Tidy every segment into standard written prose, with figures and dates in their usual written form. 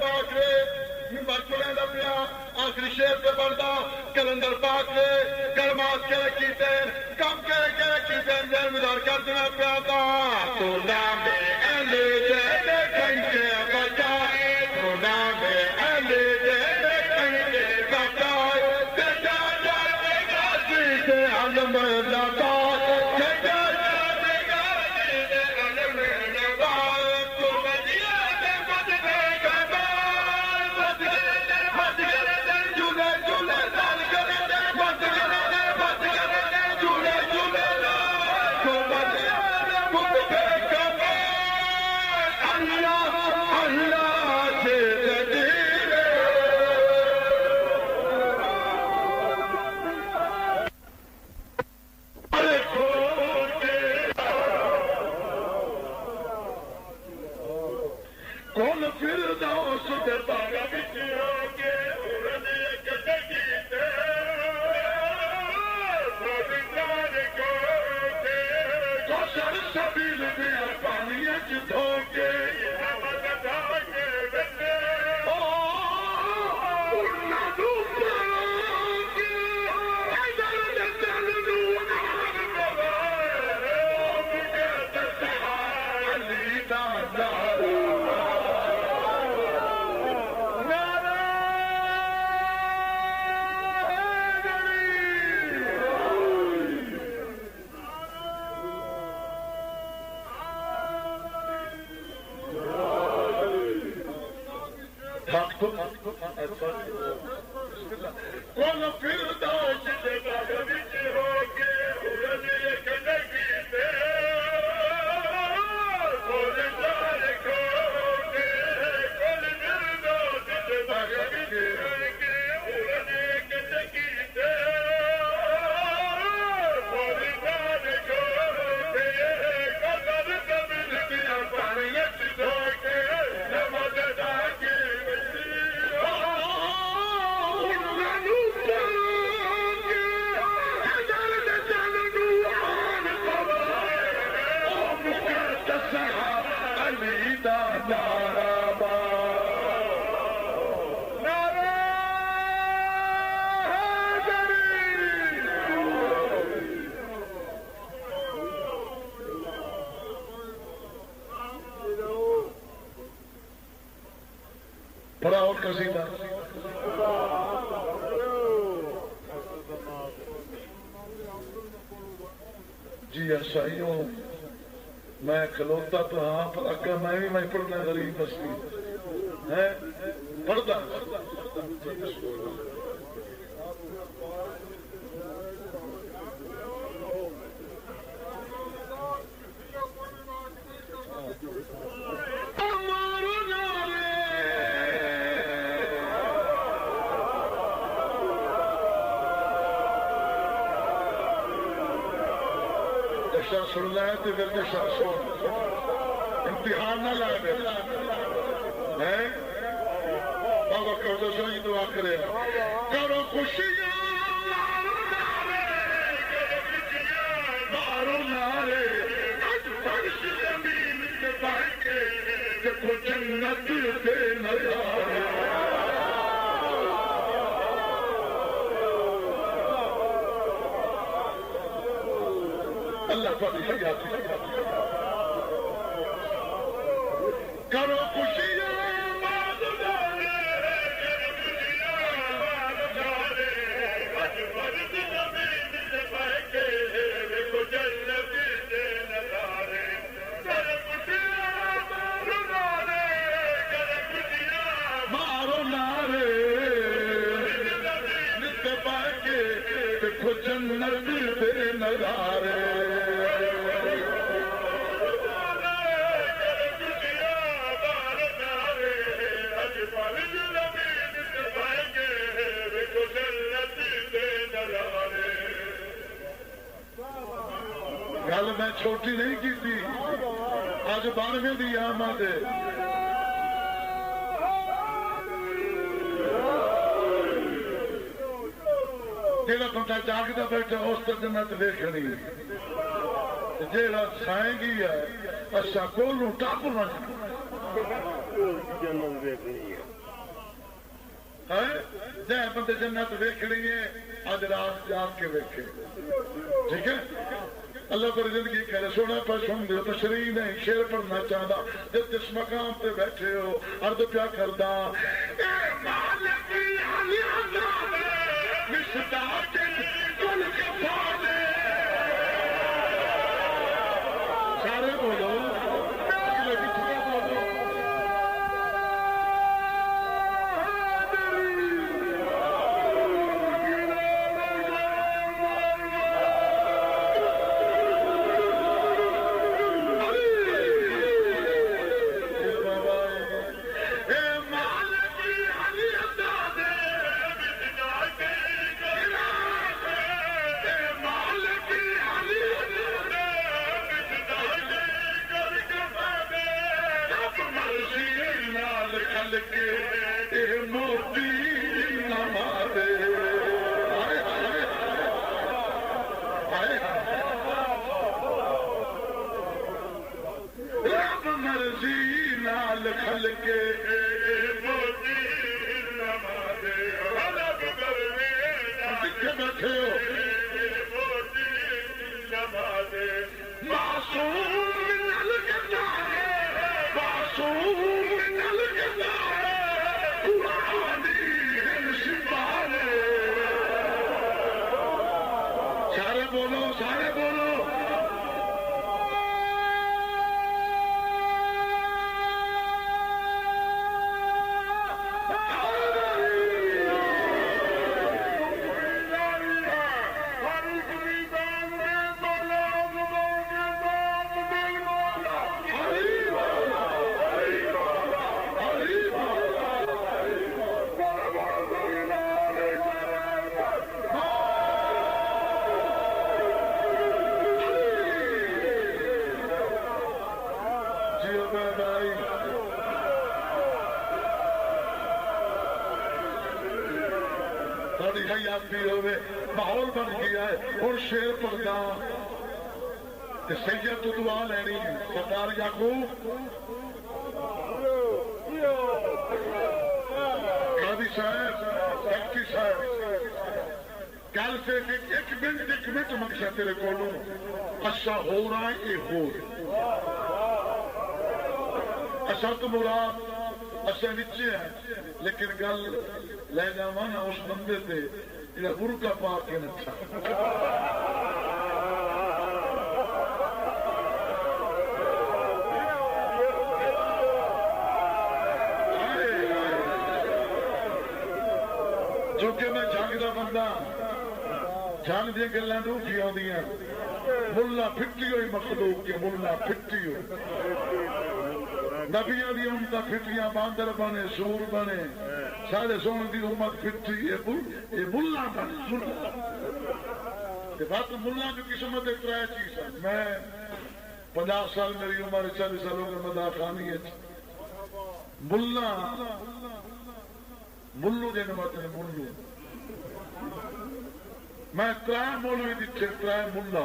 पाक रे चुने का पिया आखिरी शेर से बनता कलंदर पाक रे गरमात के कीते कम के कीते जन्मदार कर देना पिया था तो नाम एले दे कंके बचा तो नाम एले दे कंके बचा ते जा जा ते गाजी से आलम दाता ते जा जा ते गाजी से आलम दाता तो मदिया ते बद दे कबा बद करे झूले झूले दाल करे बद करे झूले झूले तो मदिया ते बद दे कबा अल्लाह अल्लाह से दीने अरे खोल के कौन फिर दास दे बागा विच होके उड़ने कटे कीते रोज़गार कोते कोसर सबील दे पानी च धोके हमद धाके बने ओ उन्ना दूके इधर दे चल नू आन बवाए ओ मुझे दसहा अली दा नारा कौन फिर दास दे बागा विच होके उड़ने कटे कीते रोज़गार कोते कौन फिर दास दे बागा विच होके उड़ने कटे कीते रोज़गार कोते कदर कबिल दिया पानी च धोके नमद धाके बड़ा और कसीदा जी असाइयो मैं खलोता तो हाँ पर अगर मैं पढ़ना गरीब बस्ती है पढ़ता सुनना है तो फिर सुन इम्तिहान ना ला दे हैं बाबा कर दो सही दुआ करे करो खुशियां मारो नारे आज फर्श जमीन से बाके देखो जन्नत के नजारे अल्लाह करो खुशियां मारो नारे देखो जन्नत के नजारे गल मैं छोटी नहीं की थी अज 92 की आमद जेड़ा बंदा जागदा बैठा उस तो जन्नत देखनी जेड़ा साएगी है अच्छा कोलू टप जन्नत देखनी है है जै बंदे जन्नत वेखनी है अज रात जाग के वेखे। ठीक है अल्लाह पर जिंदगी करे सोना पर सुन दो तशरीह नहीं शेर पढ़ना चाहता जब जिस मकाम पे बैठे हो अर्द प्या करदा सारे बोलो माहौल बन गया है और शेर पढ़दा सैयद तो दुआ लैनी सरदार याकूब कादी साहब सेक्रेटरी साहब कल से एक मिनट मंगशा तेरे को अच्छा हो रहा है ये हो अच्छा तो मुराद अच्छा नीचे है लेकिन गल ले जावा ना उस बंदे से बुरका पा के नचा जो कि मैं जंग का बंदा जंग दी गल्लां रूखी आउंदियां मुल्ला फिट्टी हुई मखलूक के मुल्ला फिट्टी हो नबिया दी उम्मत फिटियां बांदर बने सूर बने सारे सोने की उम्मत फिटी ये मुल्ला बने बात मुल्ला की किस्मत एक त्रै चीज है। मैं 50 साल मेरी उम्र 40 सालों का मदा खानी है मुल्ला मुल्लू जिन मतलब मुल्लू मैं त्रै मौलवी दिखे त्रै मुल्ला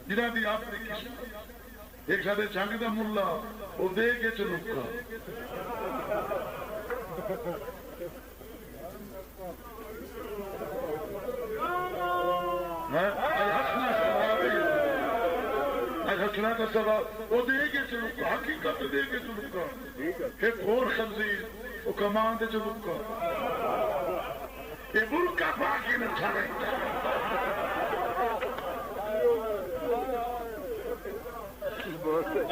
जिन्हों की अपनी किस्मत एक साढ़े जंग का मुला वो दे के चलुका हसना का सवाल वो दे के चलुका हकीकत दे के चलुका एक और खंजीर वो कमान दे चलुका ये बुरका पाके न छाड़े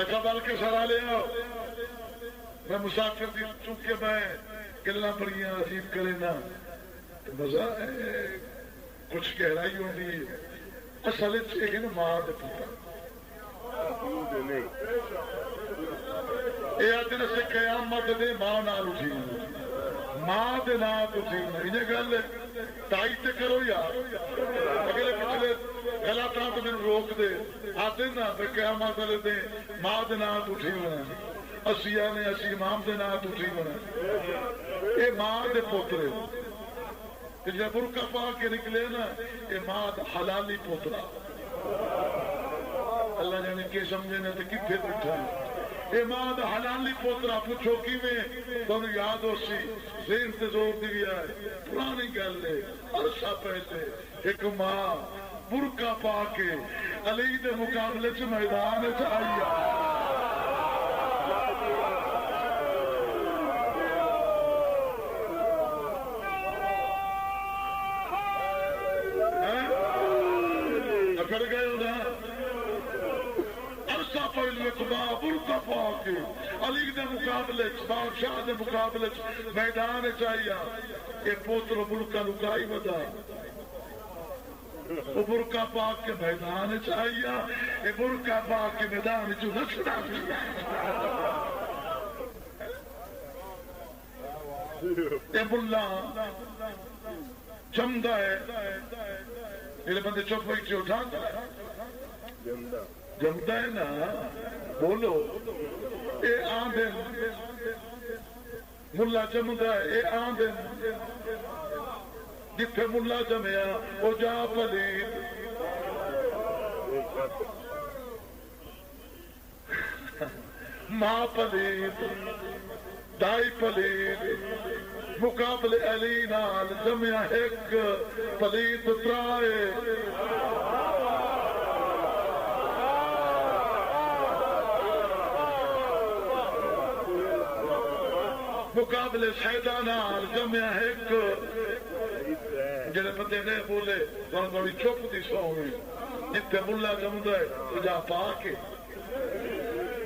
अच्छा बल्कि सरा ले आओ मैं मुसाफिर थी चूंकि मैं गल्ला बड़िया अजीब करे ना मजा कुछ गहराई होती है असल मां दे पुत्र ये अज से कयामत दे मां नाल उठी मां दे नाल उठी इन्हें गल ताई ते करो यार अगले पिछले गलत तो मैंने रोक दे आते ना कयामत वाले दे मां दे नाल उठी होना असिया ने असी इमाम दे नाल उठी होना ये मां दे पोतरे जब बुरका पा के निकले ना ये मां हलाली पोतरा अल्लाह जाने के समझे ना तो किथे बैठा ये मां दा हलाली पोतरा पूछो कि में तुम याद हो सी जेन से जोर दी गया है पुरानी गल है अरसा पहले एक मां बुरका पा के अली दे मुकाबले च मैदान च आई कर गए ना अरसा पहले खुदा बुरका पा के अली दे मुकाबले बादशाह दे मुकाबले मैदान चाहिए ये पोत्र बुरका लुकाई वदा बुरका पा के मैदान चाहिए ये बुरका पा के मैदान चो नसना ये मुल्ला जमदा है ये बंदे चुप हुई क्यों उठाता है जमता है ना बोलो ये आंदे मुल्ला जमदा है ये आंदे जिथे मुल्ला जमया वो जा पलीत मां पलीत दाई पलीत मुकाबले अली नाल जमया एक पलीत त्राए मुकाबले सैदा नाल जमया एक जेड़े बंदे ने बोले थोड़ी चुप दी सौ जिथे मुला जमदा है जा पा के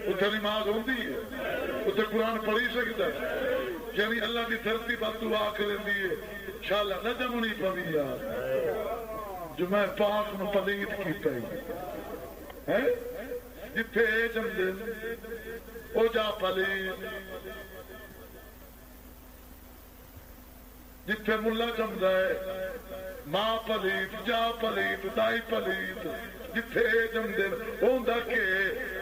उथे नमाज होंदी है उथे कुरान पढ़ी सकता है यानी अल्लाह की धरती पर दुआ करेंदी है शाला न जमनी पवी यार जो मैं पाक में पलीत कीता है जिथे जमदे ओ जा पलीत जिथे मुला जमदा है मां पलीत जा पलीत दाई पलीत जिथे जमदे होंदा के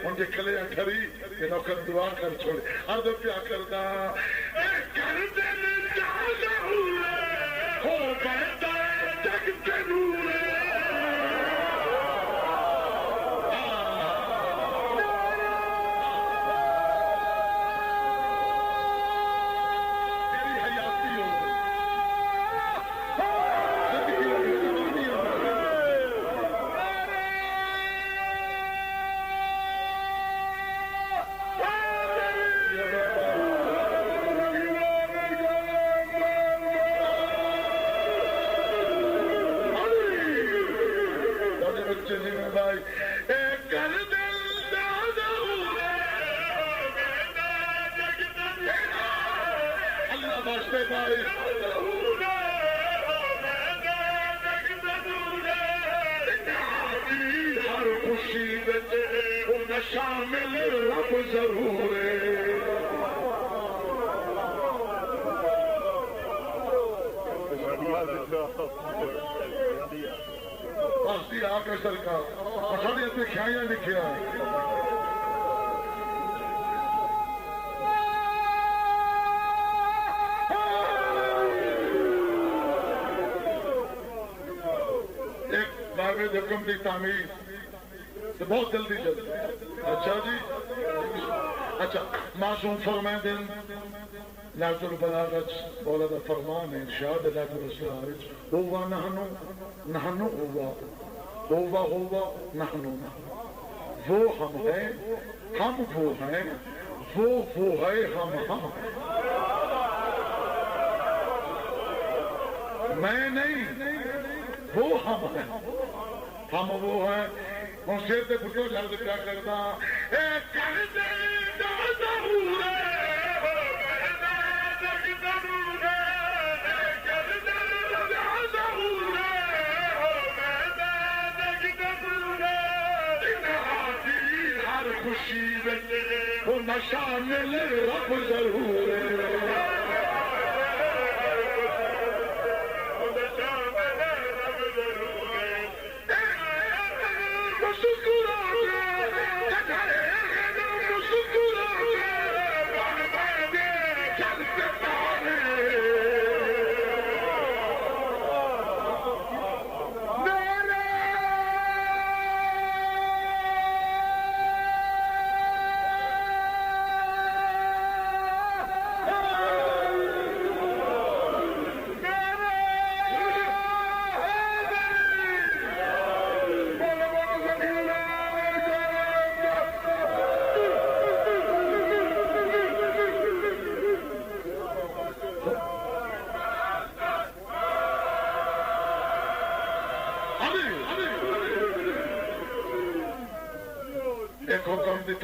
हुन जे खले खरी ते नौकर दुआ कर छोड़े अर्द प्या करदा कर दे जा हो बैठा जग जरूर शामिल रब जरूर आके सरकार साढ़े इतने ख्याइयां लिखिया एक बाबे हुक्म की तामीर तो बहुत जल्दी जल्दी अच्छा जी अच्छा मासूम फरमाए दिन नाजुल बलागत बोला दा फरमान है इरशाद नाजुल रसूल हुवा नहनु नहनु हुवा नहनु वो हम है हम वो है वो है हम मैं नहीं वो हम है हम वो है हम शेर से फुटो शब्द क्या करता हर खुशी वो नशा मिले रब जरूर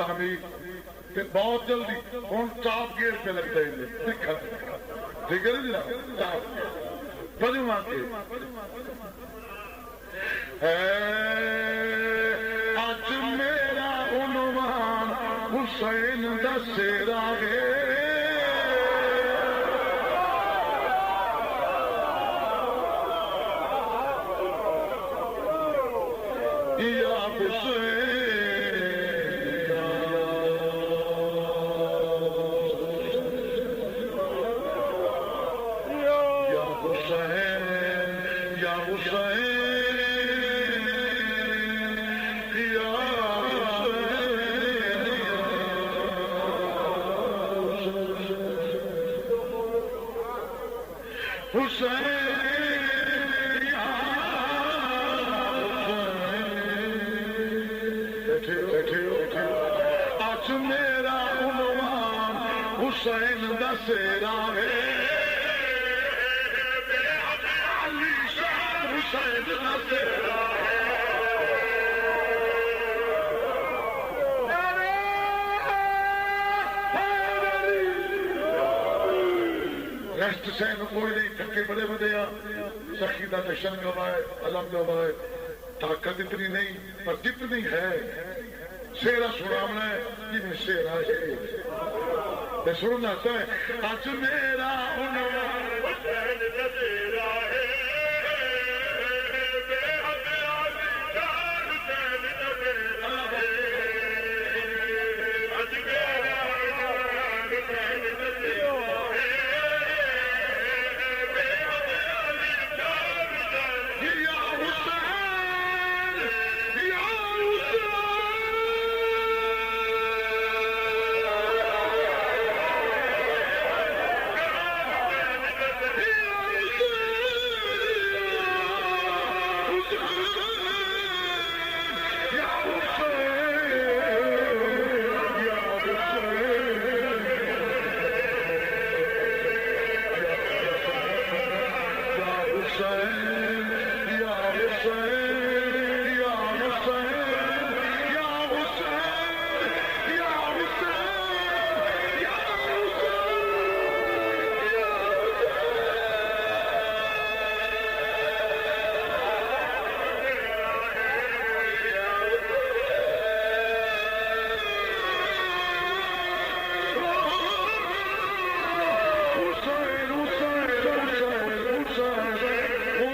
तामीर बहुत जल्दी हम टॉप गियर पे लगते हैं ठीक है ना जनाब बजू मांगे आज मेरा उन्वान हुसैन दा सेरा है या हुसैन आज मेरा उन्वान हुसैन दा सेरा है अली शाह हुसैन दा सेरा रेस्ट सैन कोई नहीं थके बड़े बड़े सखी का दर्शन गवाए अलम गवाए ताकत इतनी नहीं पर जितनी है शेरा सुनामना है जिन्हें शेरा है सुनना है आज मेरा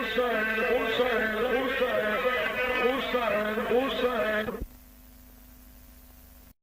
Hussein, Hussein, Hussein, Hussein, Hussein.